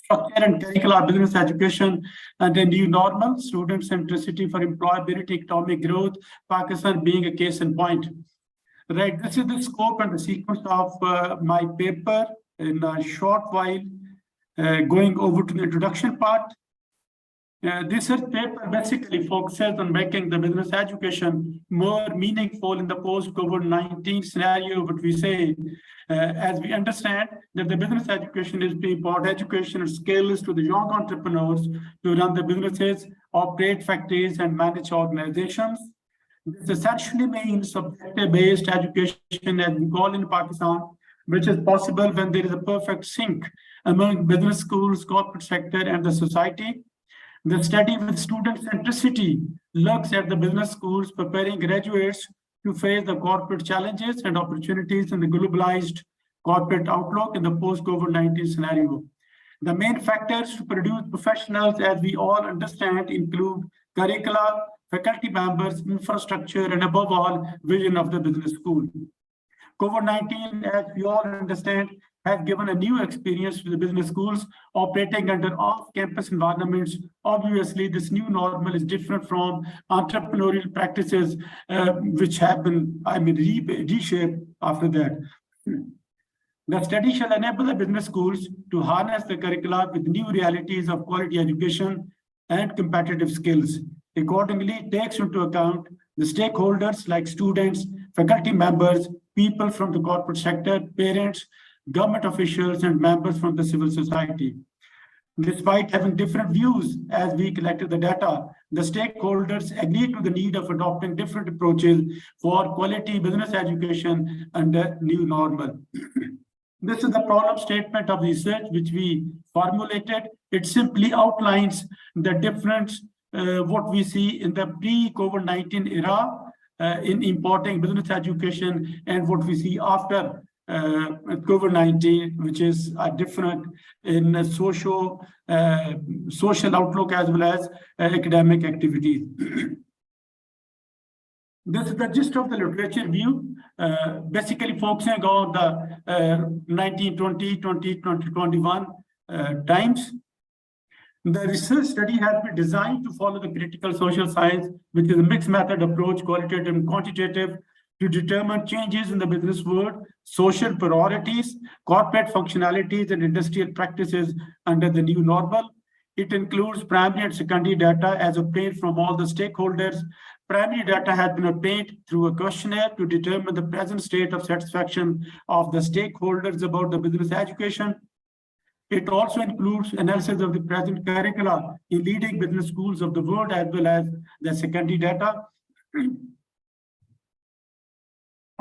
structure and curricular business education and a new normal, student centricity for employability, economic growth, Pakistan being a case in point. Right, this is the scope and the sequence of my paper in a short while. Going over to the introduction part. This paper basically focuses on making the business education more meaningful in the post-COVID-19 scenario, what we say, as we understand that the business education is being about education and skills to the young entrepreneurs to run the businesses, operate factories, and manage organizations. This essentially means subjective-based education, as we call in Pakistan, which is possible when there is a perfect sync among business schools, corporate sector, and the society. The study with student centricity looks at the business schools preparing graduates to face the corporate challenges and opportunities in the globalized corporate outlook in the post-COVID-19 scenario. The main factors to produce professionals, as we all understand, include curricula, faculty members, infrastructure, and above all, vision of the business school. COVID-19, as we all understand, has given a new experience to the business schools operating under off-campus environments. Obviously, this new normal is different from entrepreneurial practices, which have been, reshaped after that. The study shall enable the business schools to harness the curricula with new realities of quality education and competitive skills. Accordingly, it takes into account the stakeholders like students, faculty members, people from the corporate sector, parents, government officials, and members from the civil society. Despite having different views as we collected the data, the stakeholders agreed to the need of adopting different approaches for quality business education under new normal. This is the problem statement of research which we formulated. It simply outlines the difference what we see in the pre-COVID-19 era in importing business education and what we see after COVID-19, which is different in social outlook as well as academic activities. This is the gist of the literature view, basically focusing on the 1920, 2021 times. The research study has been designed to follow the critical social science, which is a mixed method approach, qualitative and quantitative, to determine changes in the business world, social priorities, corporate functionalities, and industrial practices under the new normal. It includes primary and secondary data as obtained from all the stakeholders. Primary data has been obtained through a questionnaire to determine the present state of satisfaction of the stakeholders about the business education. It also includes analysis of the present curricula in leading business schools of the world as well as the secondary data.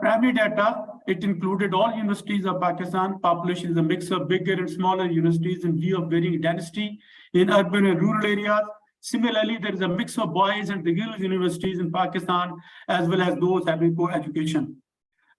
Primary data, it included all universities of Pakistan. Population is a mix of bigger and smaller universities in view of varying density in urban and rural areas. Similarly, there is a mix of boys and girls universities in Pakistan, as well as those having co-education.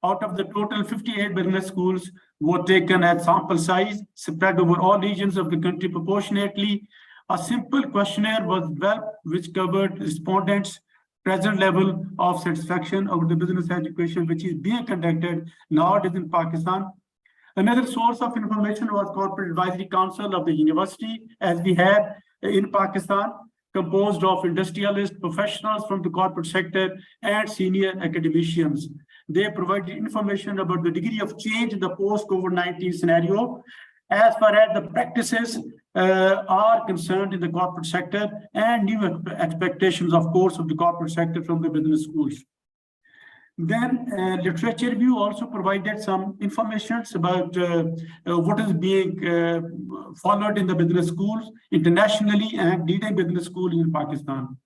Out of the total 58 business schools were taken as sample size, spread over all regions of the country proportionately. A simple questionnaire was developed which covered respondents' present level of satisfaction over the business education which is being conducted nowadays in Pakistan. Another source of information was Corporate Advisory Council of the university, as we have in Pakistan, composed of industrialists, professionals from the corporate sector, and senior academicians. They provided information about the degree of change in the post-COVID-19 scenario as far as the practices are concerned in the corporate sector and new expectations, of course, of the corporate sector from the business schools. Then literature review also provided some information about what is being followed in the business schools internationally and leading business schools in Pakistan.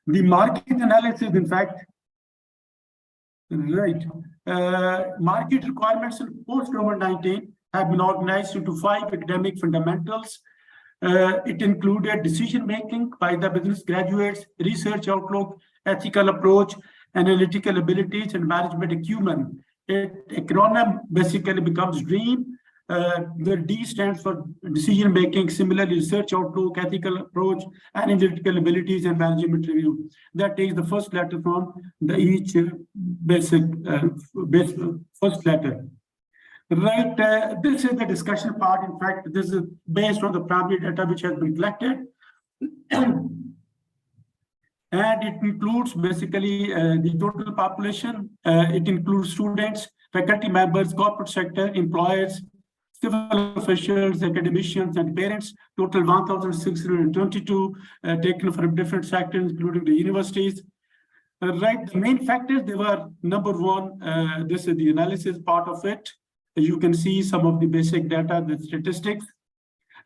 The market analysis, in fact, market requirements in post-COVID-19 have been organized into 5 academic fundamentals. It included decision-making by the business graduates, research outlook, ethical approach, analytical abilities, and management acumen. Acronym basically becomes DREAM. The D stands for decision-making, similarly research outlook, ethical approach, analytical abilities, and management review. That takes the first letter from the each basic first letter. Right, this is the discussion part. In fact, this is based on the primary data which has been collected. And it includes basically the total population. It includes students, faculty members, corporate sector, employers, civil officials, academicians, and parents. Total 1,622 taken from different sectors, including the universities. Right, the main factors, they were number one, this is the analysis part of it. You can see some of the basic data, the statistics.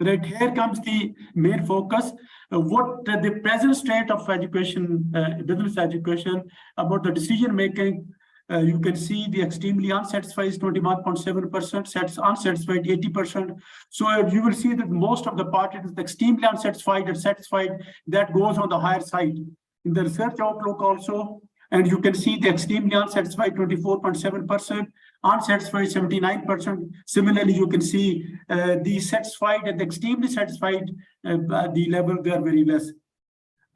Right, here comes the main focus. What the present state of education, business education, about the decision making. You can see the extremely unsatisfied is 21.7%, unsatisfied 80%. So you will see that most of the part is extremely unsatisfied and satisfied, that goes on the higher side. In the research outlook also, and you can see the extremely unsatisfied 24.7%, unsatisfied 79%. Similarly, you can see the satisfied and the extremely satisfied, the level they are very less.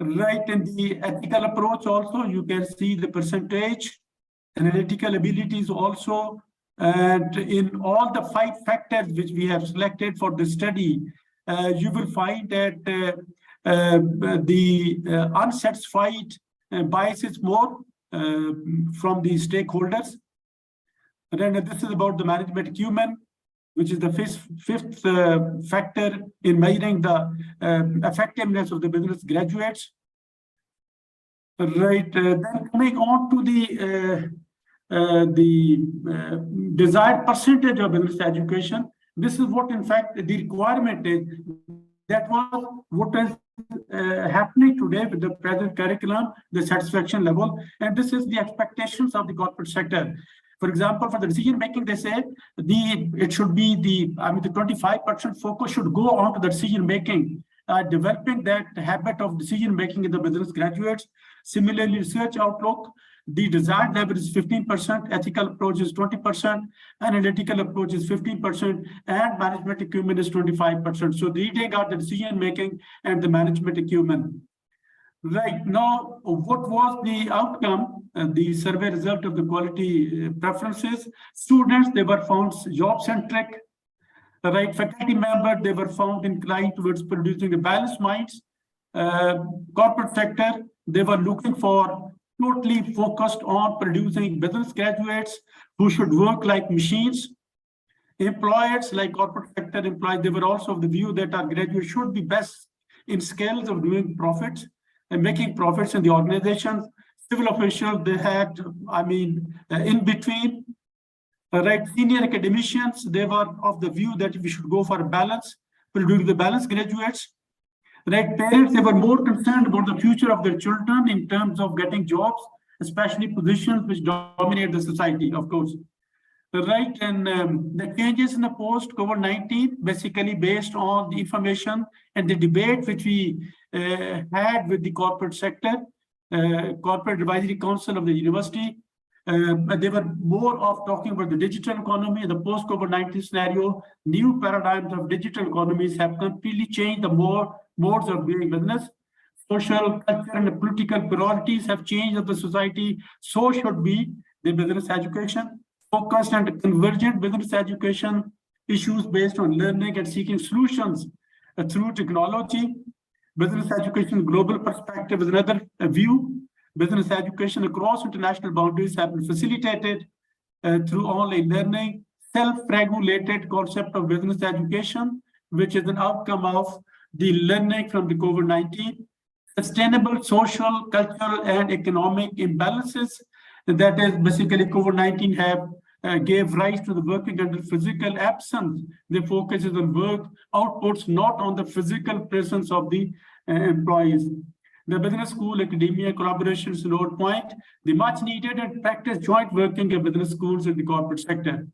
Right, and the ethical approach also, you can see the percentage, analytical abilities also, and in all the 5 factors which we have selected for the study, you will find that the unsatisfied bias is more from the stakeholders. And then this is about the management acumen, which is the fifth factor in measuring the effectiveness of the business graduates. Right, then coming on to the desired percentage of business education. This is what, in fact, the requirement is. That was what is happening today with the present curriculum, the satisfaction level, and this is the expectations of the corporate sector. For example, for the decision making, they said it should be the 25% focus should go on to the decision making, developing that habit of decision making in the business graduates. Similarly, research outlook, the desired level is 15%, ethical approach is 20%, analytical approach is 15%, and management acumen is 25%. So reading out the decision making and the management acumen. Right, now, what was the outcome? The survey result of the quality preferences. Students, they were found job-centric. Right, faculty member, they were found inclined towards producing a balanced minds. Corporate sector, they were looking for totally focused on producing business graduates who should work like machines. Employers, like corporate sector employees, they were also of the view that our graduates should be best in skills of doing profits and making profits in the organizations. Civil officials, they had, in between. Right, senior academicians, they were of the view that we should go for a balance, producing the balanced graduates. Right, parents, they were more concerned about the future of their children in terms of getting jobs, especially positions which dominate the society, of course. Right, and the changes in the post-COVID-19, basically based on the information and the debate which we had with the corporate sector, corporate advisory council of the university. They were more of talking about the digital economy in the post-COVID-19 scenario. New paradigms of digital economies have completely changed the modes of doing business. Social, cultural, and political priorities have changed of the society. So should be the business education. Focused and convergent business education, issues based on learning and seeking solutions through technology. Business education global perspective is another view. Business education across international boundaries have been facilitated through online learning. Self-regulated concept of business education, which is an outcome of the learning from the COVID-19. Sustainable social, cultural, and economic imbalances. That is basically COVID-19 have gave rise to the working under physical absence. The focus is on work outputs, not on the physical presence of the employees. The business school, academia, collaborations, note point, the much needed and practice joint working in business schools in the corporate sector.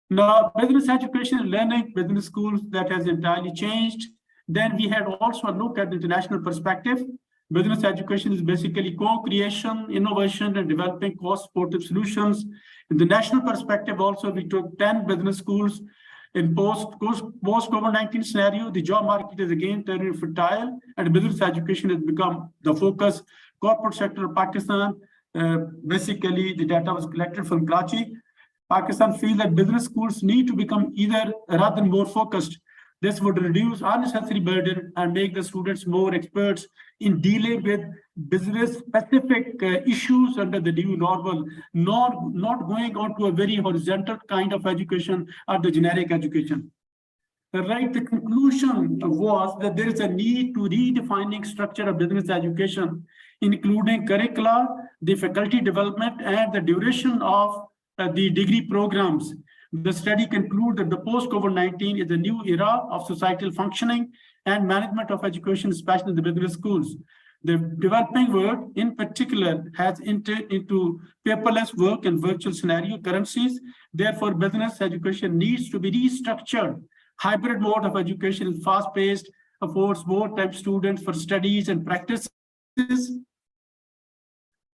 Now, business education and learning, business schools, that has entirely changed. Then we had also a look at the international perspective. Business education is basically co-creation, innovation, and developing cost-supportive solutions. In the national perspective also, we took 10 business schools. In post-COVID-19 scenario, the job market is again turning fertile, and business education has become the focus. Corporate sector of Pakistan, basically the data was collected from Karachi. Pakistan feels that business schools need to become either rather more focused. This would reduce unnecessary burden and make the students more experts in dealing with business-specific issues under the new normal, not going on to a very horizontal kind of education or the generic education. Right, the conclusion was that there is a need to redefining structure of business education, including curricula, the faculty development, and the duration of the degree programs. The study concludes that the post-COVID-19 is a new era of societal functioning and management of education, especially in the business schools. The developing world, in particular, has entered into paperless work and virtual scenario currencies. Therefore, business education needs to be restructured. Hybrid mode of education is fast-paced, affords more time students for studies and practices.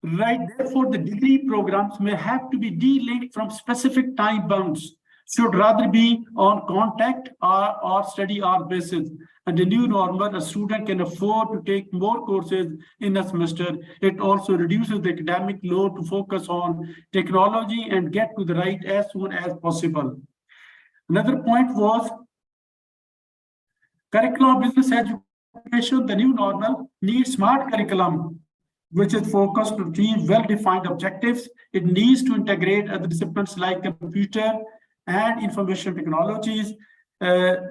Right, therefore, the degree programs may have to be de-linked from specific time bounds, should rather be on contact or study hour basis. And the new normal, a student can afford to take more courses in a semester. It also reduces the academic load to focus on technology and get to the right as soon as possible. Another point was curriculum business education. The new normal needs smart curriculum, which is focused to achieve well-defined objectives. It needs to integrate other disciplines like computer and information technologies,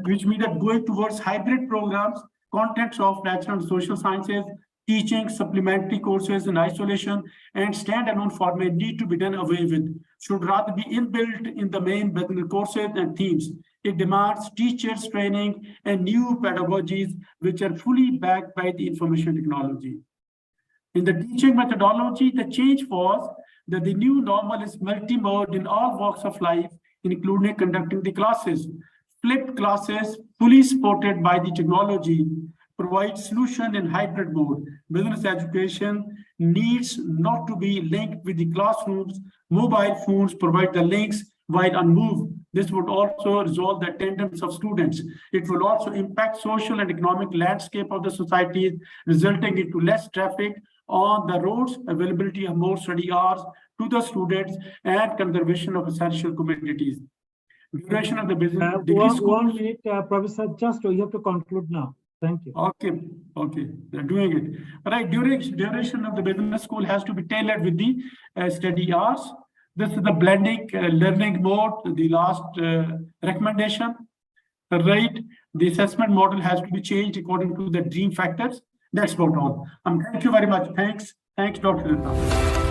which mean that going towards hybrid programs, contents of natural and social sciences, teaching, supplementary courses in isolation, and standalone format need to be done away with, should rather be inbuilt in the main business courses and themes. It demands teachers training and new pedagogies, which are fully backed by the information technology. In the teaching methodology, the change was that the new normal is multi-mode in all walks of life, including conducting the classes. Flipped classes, fully supported by the technology, provide solution in hybrid mode. Business education needs not to be linked with the classrooms. Mobile phones provide the links while unmoved. This would also resolve the attendance of students. It will also impact social and economic landscape of the societies, resulting into less traffic on the roads, availability of more study hours to the students, and conservation of essential commodities. Duration of the business degree school. 1 minute, Professor, just you have to conclude now. Thank you. Okay, they're doing it. Right, duration of the business school has to be tailored with the study hours. This is the blending learning mode, the last recommendation. Right, the assessment model has to be changed according to the dream factors. That's about all. Thank you very much. Thanks, Dr. Rita.